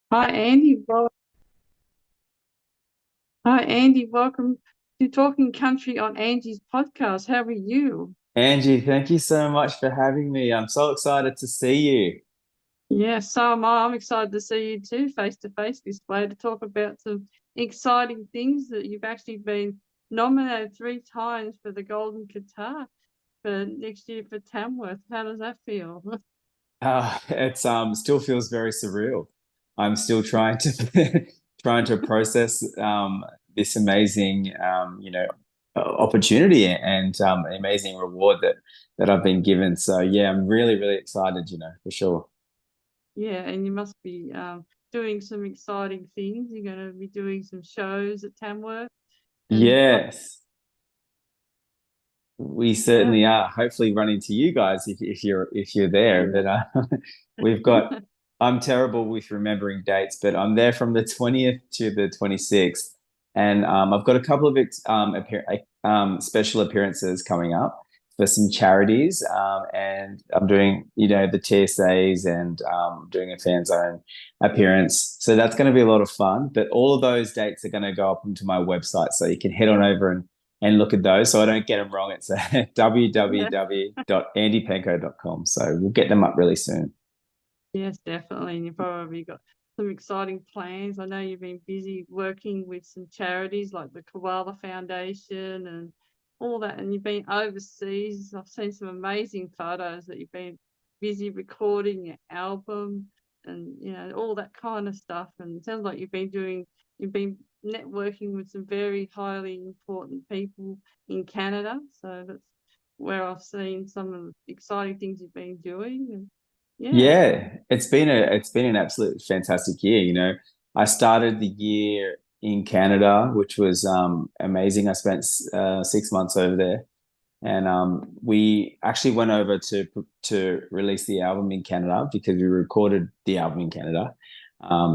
Hi Andy, hi Andy, welcome to Talking Country on Angie's podcast. How are you? Angie, thank you so much for having me. I'm so excited to see you. Yeah, so am I. I'm excited to see you too, face to face this way to talk about some exciting things that you've actually been nominated three times for the Golden Guitar for next year for Tamworth. How does that feel? It's still feels very surreal. I'm still trying to trying to process this amazing opportunity and amazing reward that I've been given. So yeah, I'm really excited, for sure. Yeah, and you must be doing some exciting things. You're going to be doing some shows at Tamworth and Yes. We yeah. certainly are. Hopefully, run into you guys if you're there. But we've got. I'm terrible with remembering dates, but I'm there from the 20th to the 26th, and I've got a couple of special appearances coming up for some charities, and I'm doing the TSAs and doing a fan zone appearance. So that's going to be a lot of fun. But all of those dates are going to go up onto my website, so you can head on over and look at those so I don't get them wrong. It's Yeah. www.andypenko.com. So we'll get them up really soon. Yes, definitely. And you've probably got some exciting plans. I know you've been busy working with some charities like the Koala Foundation and all that, and you've been overseas. I've seen some amazing photos that you've been busy recording your album and all that kind of stuff. And it sounds like you've been networking with some very highly important people in Canada. So that's where I've seen some of the exciting things you've been doing. And yeah. Yeah, it's been an absolute fantastic year. I started the year in Canada, which was amazing. I spent 6 months over there, and we actually went over to release the album in Canada because we recorded the album in Canada.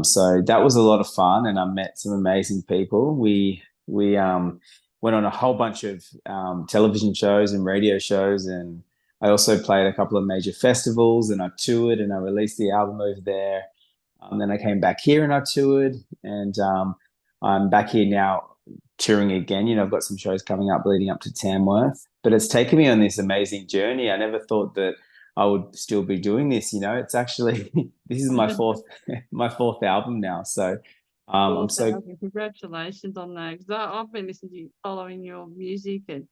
So that was a lot of fun, and I met some amazing people. We went on a whole bunch of television shows and radio shows, and I also played a couple of major festivals, and I toured, and I released the album over there. Then I came back here and I toured, and I'm back here now touring again. I've got some shows coming up leading up to Tamworth, but it's taken me on this amazing journey. I never thought that I would still be doing this. It's actually this is my fourth my fourth album now. So I'm so 4,000. Congratulations on that. Because I've been listening to you, following your music and,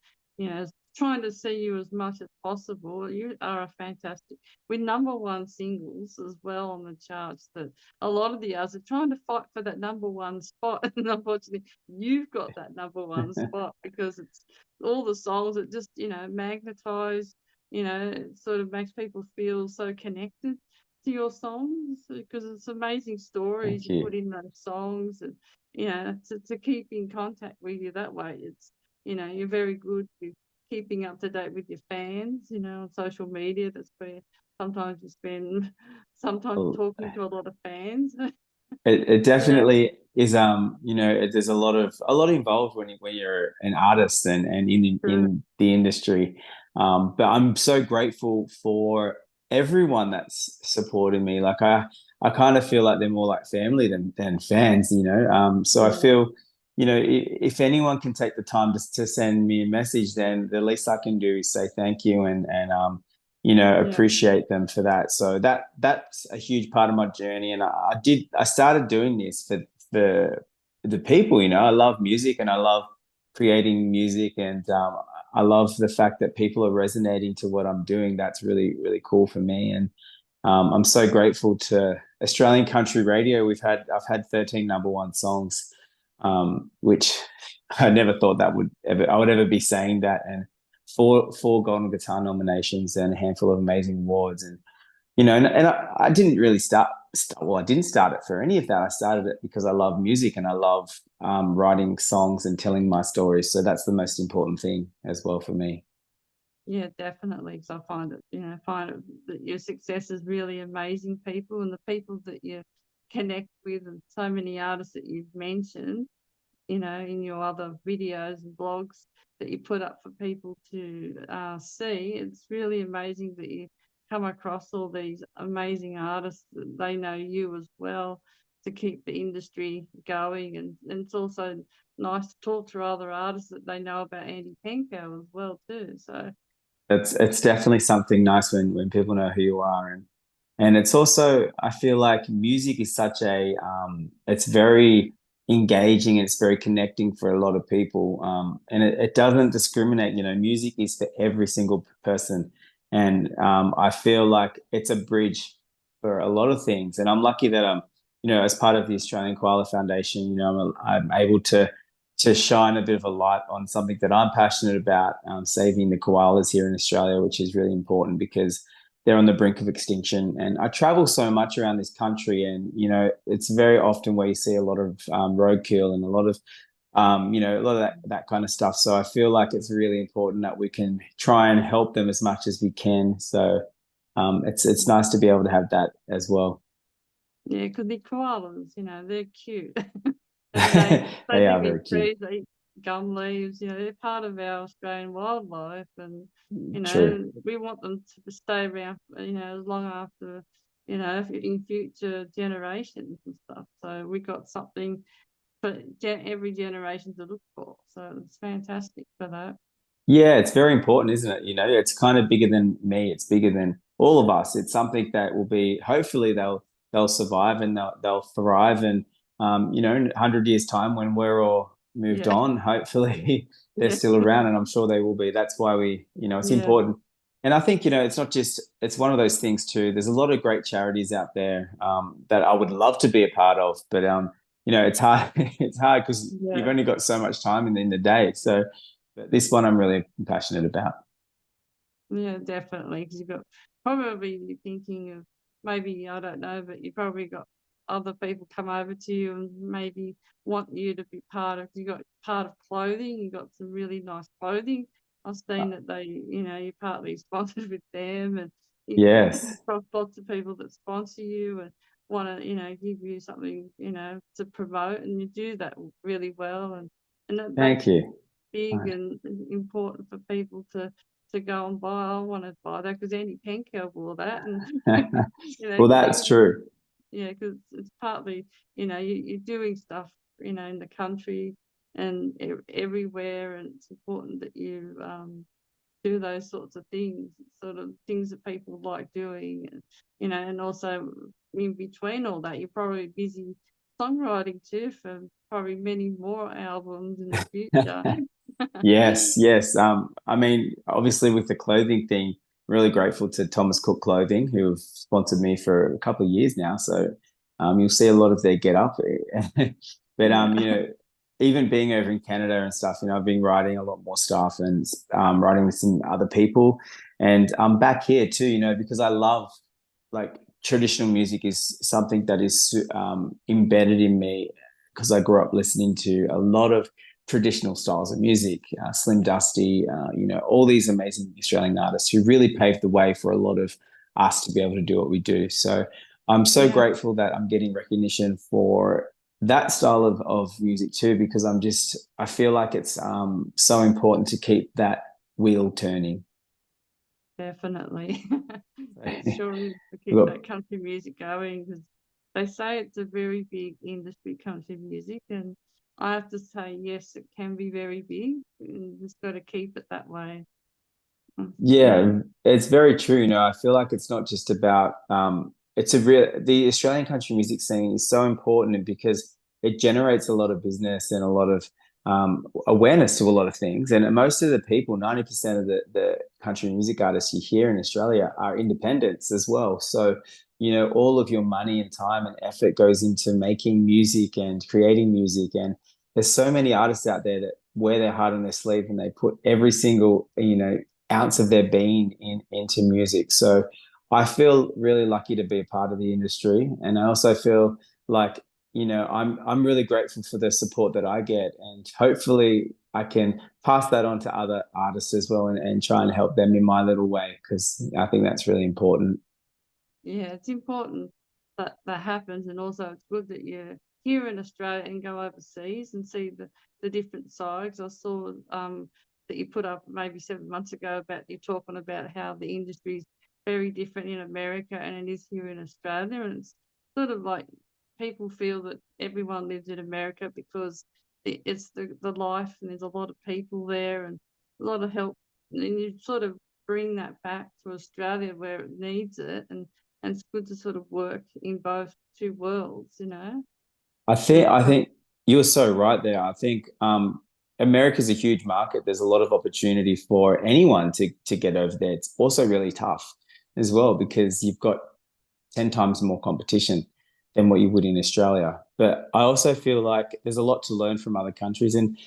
trying to see you as much as possible. You are a fantastic, with number one singles as well on the charts that a lot of the others are trying to fight for that number one spot. And unfortunately, you've got that number one spot because it's all the songs that just, magnetize, it sort of makes people feel so connected to your songs because it's amazing stories thank you you. put in those songs and to keep in contact with you that way. It's you're very good with keeping up to date with your fans, on social media. That's where sometimes you spend sometimes Oh, talking to a lot of fans. it Yeah. definitely is. There's a lot involved when you're an artist and True. in the industry. But I'm so grateful for everyone that's supported me. Like I kind of feel like they're more like family than fans. So I Yeah. feel, if anyone can take the time to send me a message, then the least I can do is say thank you and Yeah. appreciate them for that. So that's a huge part of my journey. And I started doing this for the people. I love music and I love creating music, and I love the fact that people are resonating to what I'm doing. That's really cool for me. And I'm so grateful to Australian country radio. I've had 13 number one songs, which I never thought I would ever be saying that. And four Golden Guitar nominations and a handful of amazing awards. And I didn't really well, I didn't start it for any of that. I started it because I love music and I love writing songs and telling my stories. So that's the most important thing as well for me. Yeah, definitely. Because I find it that your success is really amazing people and the people that you connect with, and so many artists that you've mentioned, in your other videos and blogs that you put up for people to see. It's really amazing that you come across all these amazing artists that they know you as well. to keep the industry going. And it's also nice to talk to other artists that they know about Andy Penkow as well too. So It's definitely something nice when people know who you are, and it's also, I feel like music is such a it's very engaging and it's very connecting for a lot of people, and it doesn't discriminate. You know, music is for every single person, and I feel like it's a bridge for a lot of things. And I'm lucky that I'm, as part of the Australian Koala Foundation, I'm able to shine a bit of a light on something that I'm passionate about, saving the koalas here in Australia, which is really important because they're on the brink of extinction. And I travel so much around this country, and it's very often where you see a lot of roadkill and a lot of a lot of that kind of stuff. So I feel like it's really important that we can try and help them as much as we can. So it's nice to be able to have that as well. yeah, because the koalas, they're cute. And they They are live in very cute. trees, they eat gum leaves, they're part of our Australian wildlife. And, True. we want them to stay around, as long after, in future generations and stuff. So we got something for every generation to look for. So it's fantastic for that. Yeah, it's very important, isn't it? It's kind of bigger than me. It's bigger than all of us. It's something that will be, hopefully they'll survive and they'll thrive. And in 100 years' time when we're all moved Yeah, on, hopefully they're yeah, still around, and I'm sure they will be. That's why it's yeah, important. And I think, it's not just, it's one of those things too. There's a lot of great charities out there that I would love to be a part of, but it's hard. It's hard because you've yeah. only got so much time in the day. So but this one I'm really passionate about. Yeah, definitely. Because you've got probably you're thinking of maybe, I don't know, but you probably got other people come over to you and maybe want you to be part of. You got part of clothing. You got some really nice clothing. I've seen that you're partly sponsored with them, and you come Yes. across lots of people that sponsor you and want to, give you something, to promote, and you do that really well, and it Thank makes it you. big and important for people to go and buy. I want to buy that because Andy Penkow wore that, and Well, because that's true. yeah, because it's partly you're doing stuff in the country and everywhere, and it's important that you do those sorts of things, sort of things that people like doing, and and also in between all that, you're probably busy songwriting too for probably many more albums in the future. Yes, yes. I mean, obviously with the clothing thing, really grateful to Thomas Cook Clothing, who have sponsored me for a couple of years now. So you'll see a lot of their get up. But Yeah. even being over in Canada and stuff, I've been writing a lot more stuff and writing with some other people. And I'm back here too, because I love, like, traditional music is something that is embedded in me because I grew up listening to a lot of traditional styles of music, Slim Dusty, all these amazing Australian artists who really paved the way for a lot of us to be able to do what we do. So I'm so Yeah, grateful that I'm getting recognition for that style of music too, because I feel like it's so important to keep that wheel turning. definitely. It sure is to keep Look, that country music going because they say it's a very big industry, country music, and I have to say, yes, it can be very big. And just got to keep it that way. Yeah, yeah, it's very true. I feel like it's not just about it's a real the Australian country music scene is so important because it generates a lot of business and a lot of awareness to a lot of things. And most of the people, 90% of the country music artists you hear in Australia are independents as well. So, all of your money and time and effort goes into making music and creating music. And there's so many artists out there that wear their heart on their sleeve and they put every single, ounce of their being into music. So I feel really lucky to be a part of the industry, and I also feel like I'm really grateful for the support that I get, and hopefully I can pass that on to other artists as well, and try and help them in my little way because I think that's really important. yeah, it's important that that happens, and also it's good that you're here in Australia and go overseas and see the different sides. I saw that you put up maybe 7 months ago about you talking about how the industry is very different in America and it is here in Australia, and it's sort of like people feel that everyone lives in America because it's the life, and there's a lot of people there and a lot of help, and you sort of bring that back to Australia where it needs it, and it's good to sort of work in both two worlds, you know. And I so think you're so right there. I think America's a huge market. There's a lot of opportunity for anyone to get over there. It's also really tough as well because you've got 10 times more competition than what you would in Australia. But I also feel like there's a lot to learn from other countries, and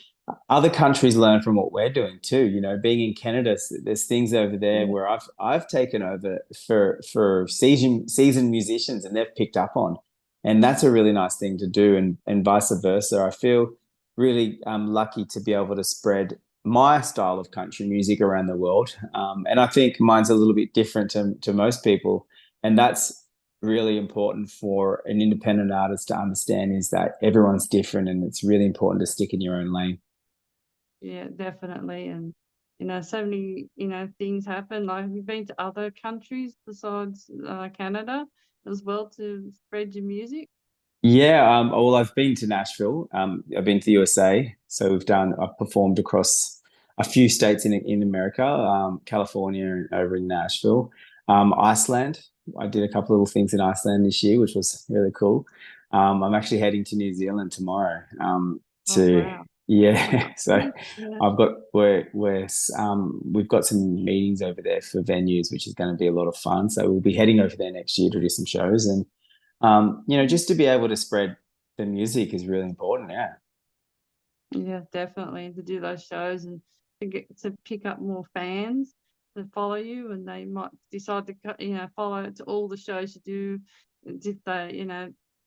other countries learn from what we're doing too. You know, being in Canada, there's things over there yeah, where I've taken over for seasoned musicians, and they've picked up on, and that's a really nice thing to do, and vice versa. I feel really lucky to be able to spread my style of country music around the world, and I think mine's a little bit different to most people, and that's really important for an independent artist to understand is that everyone's different, and it's really important to stick in your own lane. yeah, definitely. And so many things happen. Like, have you been to other countries besides Canada as well to spread your music? Yeah, well, I've been to Nashville. I've been to the USA. I've performed across a few states in America, California and over in Nashville. Iceland. I did a couple of little things in Iceland this year, which was really cool. I'm actually heading to New Zealand tomorrow. Oh wow. Yeah, so Yeah. I've got we've got some meetings over there for venues, which is going to be a lot of fun. So we'll be heading over there next year to do some shows, and just to be able to spread the music is really important. Yeah. Yeah, definitely. To do those shows and to pick up more fans to follow you, and they might decide to follow to all the shows you do. And if they,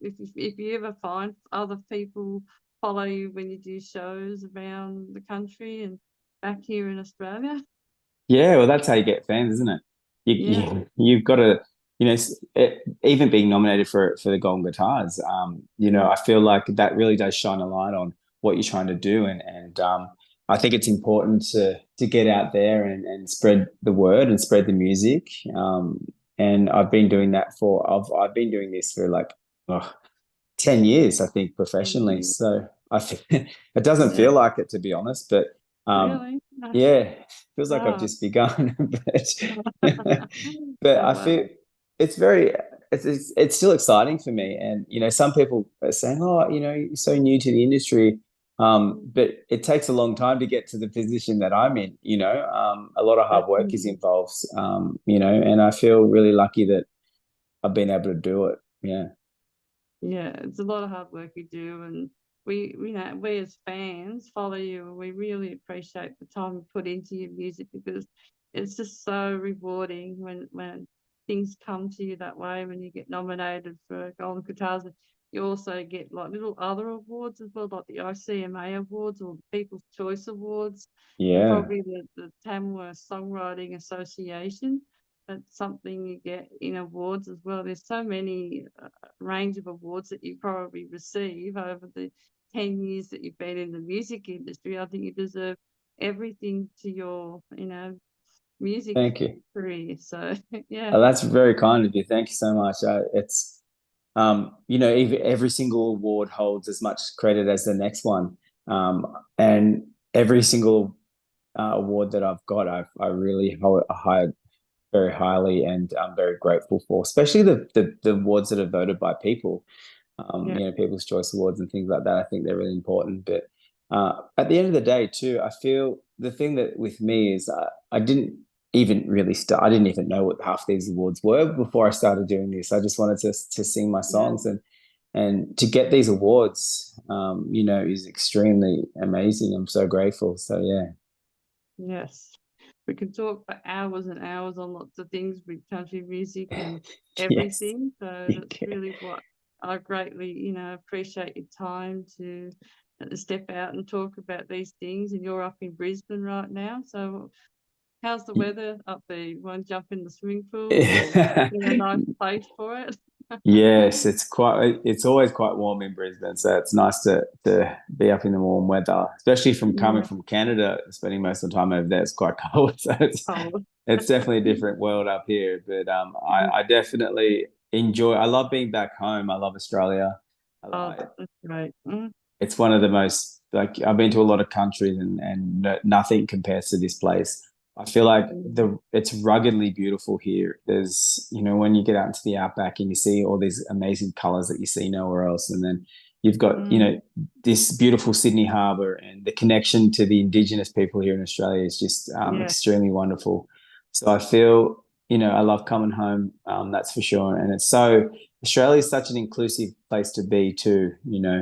if you ever find other people follow you when you do shows around the country and back here in Australia. Yeah, well, that's how you get fans, isn't it? Yeah, You've got to, even being nominated for the Golden Guitars, yeah, I feel like that really does shine a light on what you're trying to do, and I think it's important to get out there and spread the word and spread the music. And I've been doing that I've been doing this for like 10 years, I think, and professionally. you, So I think it doesn't yeah, feel like it, to be honest, but really. yeah, feels like I've Oh, just begun. But oh I well. feel it's very it's still exciting for me. And some people are saying, "Oh, you're so new to the industry." But it takes a long time to get to the position that I'm in. A lot of hard work is Definitely. involved. And I feel really lucky that I've been able to do it. Yeah. Yeah, it's a lot of hard work you do, and we as fans follow you, and we really appreciate the time you put into your music because it's just so rewarding when things come to you that way. When you get nominated for Golden Guitars, and you also get like little other awards as well, like the ICMA awards or the People's Choice Awards, and Yeah. probably the Tamworth Songwriting Association. That's something you get in awards as well. There's so many range of awards that you probably receive over the 10 years that you've been in the music industry. I think you deserve everything to your, music Thank you. career. So, yeah, Oh, that's very kind of you. Thank you so much. It's every single award holds as much credit as the next one, and every single award that I've got, I really hold a high, very highly, and I'm very grateful for. Especially the awards that are voted by people, yeah, People's Choice Awards and things like that. I think they're really important. But at the end of the day, too, I feel the thing that with me is I didn't even really start. I didn't even know what half these awards were before I started doing this. I just wanted to sing my yeah, songs, and to get these awards, is extremely amazing. I'm so grateful. So yeah. yes. We can talk for hours and hours on lots of things with country music and Yes. everything. So that's really what I greatly, appreciate your time to step out and talk about these things. And you're up in Brisbane right now. So how's the weather up there? You want to jump in the swimming pool or in a nice place for it? Yes, it's always quite warm in Brisbane, so it's nice to be up in the warm weather, especially from coming Yeah. from Canada, spending most of the time over there. It's quite cold, so Oh, it's definitely a different world up here. But I definitely enjoy. I love being back home. I love Australia. Oh, that's great. It's one of the most, like, I've been to a lot of countries, and nothing compares to this place. I feel like it's ruggedly beautiful here. There's, when you get out into the outback and you see all these amazing colors that you see nowhere else, and then you've got, this beautiful Sydney Harbour, and the connection to the Indigenous people here in Australia is just Yeah, extremely wonderful. So I feel, I love coming home. That's for sure. And Australia is such an inclusive place to be too,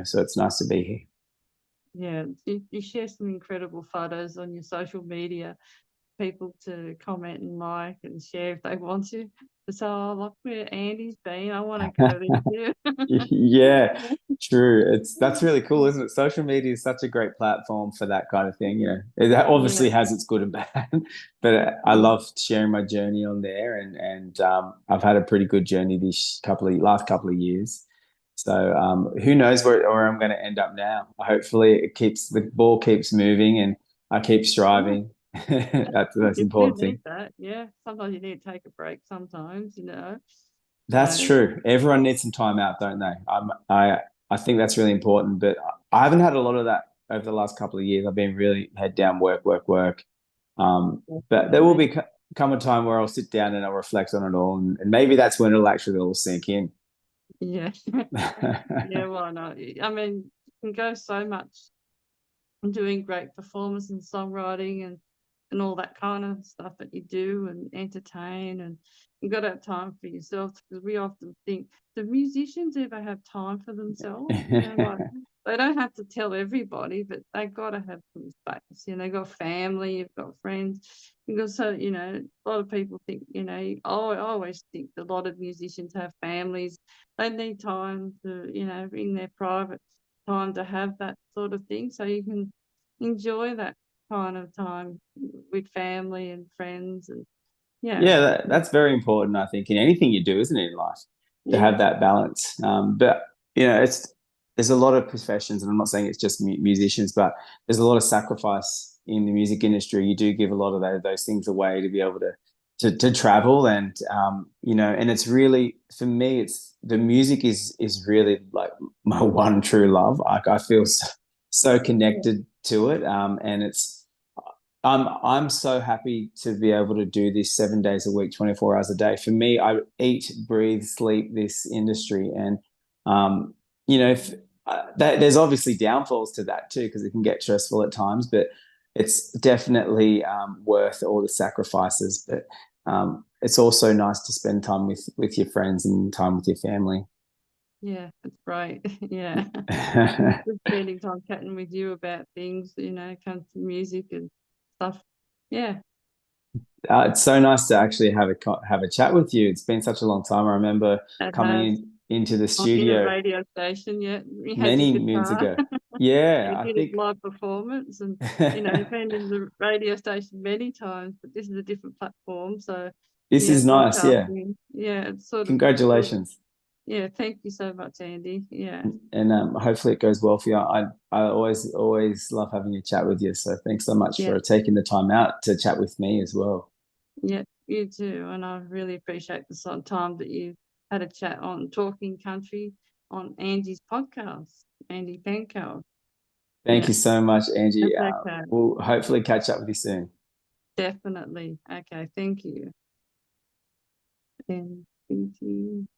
so it's nice to be here. yeah. You share some incredible photos on your social media, people to comment and like and share if they want to. So, oh, look where Andy's been. I want to go there too. Yeah, true. That's really cool, isn't it? Social media is such a great platform for that kind of thing. It Yeah, obviously has its good and bad, but I yeah, love sharing my journey on there, and I've had a pretty good journey this last couple of years. So who knows where I'm going to end up now? Hopefully, the ball keeps moving, and I keep yeah. striving. That's the most You do important need thing. that. Yeah, sometimes you need to take a break. Sometimes. That's So true. Everyone needs some time out, don't they? I think that's really important, but I haven't had a lot of that over the last couple of years. I've been really head down, work, work, work. But there will definitely, come a time where I'll sit down and I'll reflect on it all, and maybe that's when it'll actually all sink in. yeah, yeah. Why not? I mean, you can go so much doing great performance and songwriting and all that kind of stuff that you do and entertain, and you got to have time for yourself, because we often think, do musicians ever have time for themselves? Like they don't have to tell everybody, but they got to have some space. They've got family, you've got friends. Because so, a lot of people think, I always think a lot of musicians have families. They need time to, in their private time to have that sort of thing, so you can enjoy that kind of time with family and friends, and yeah, Yeah, that's very important, I think, in anything you do, isn't it, in life, to yeah, have that balance. But there's a lot of professions, and I'm not saying it's just musicians, but there's a lot of sacrifice in the music industry. You do give a lot of those things away to be able to travel, and and it's really, for me, it's the music is really like my one true love. Like, I feel so connected to it, and I'm so happy to be able to do this 7 days a week, 24 hours a day. For me, I eat, breathe, sleep this industry, and if, there's obviously downfalls to that too, because it can get stressful at times. But it's definitely worth all the sacrifices. But it's also nice to spend time with your friends and time with your family. yeah, it's great. Yeah, just spending time chatting with you about things, comes to music and stuff. Yeah, It's so nice to actually have a chat with you. It's been such a long time. I remember that coming has into the not in a studio radio station yet. You had your many moons guitar. ago. Yeah, You I did a think live performance, and you've been in the radio station many times, but this is a different platform. So this yeah, is nice. Yeah, podcasting. Yeah, it's sort of congratulations, yeah. Thank you so much, Andy. Yeah, and hopefully it goes well for you. I always love having a chat with you. So thanks so much yeah, for taking the time out to chat with me as well. yeah. You too, and I really appreciate the sort of time that you had a chat on Talking Country on Andy's podcast, Andy Penkow. Thank Yeah, you so much, that's Angie. okay. We'll hopefully catch up with you soon. Definitely. Okay, thank you. And thank you.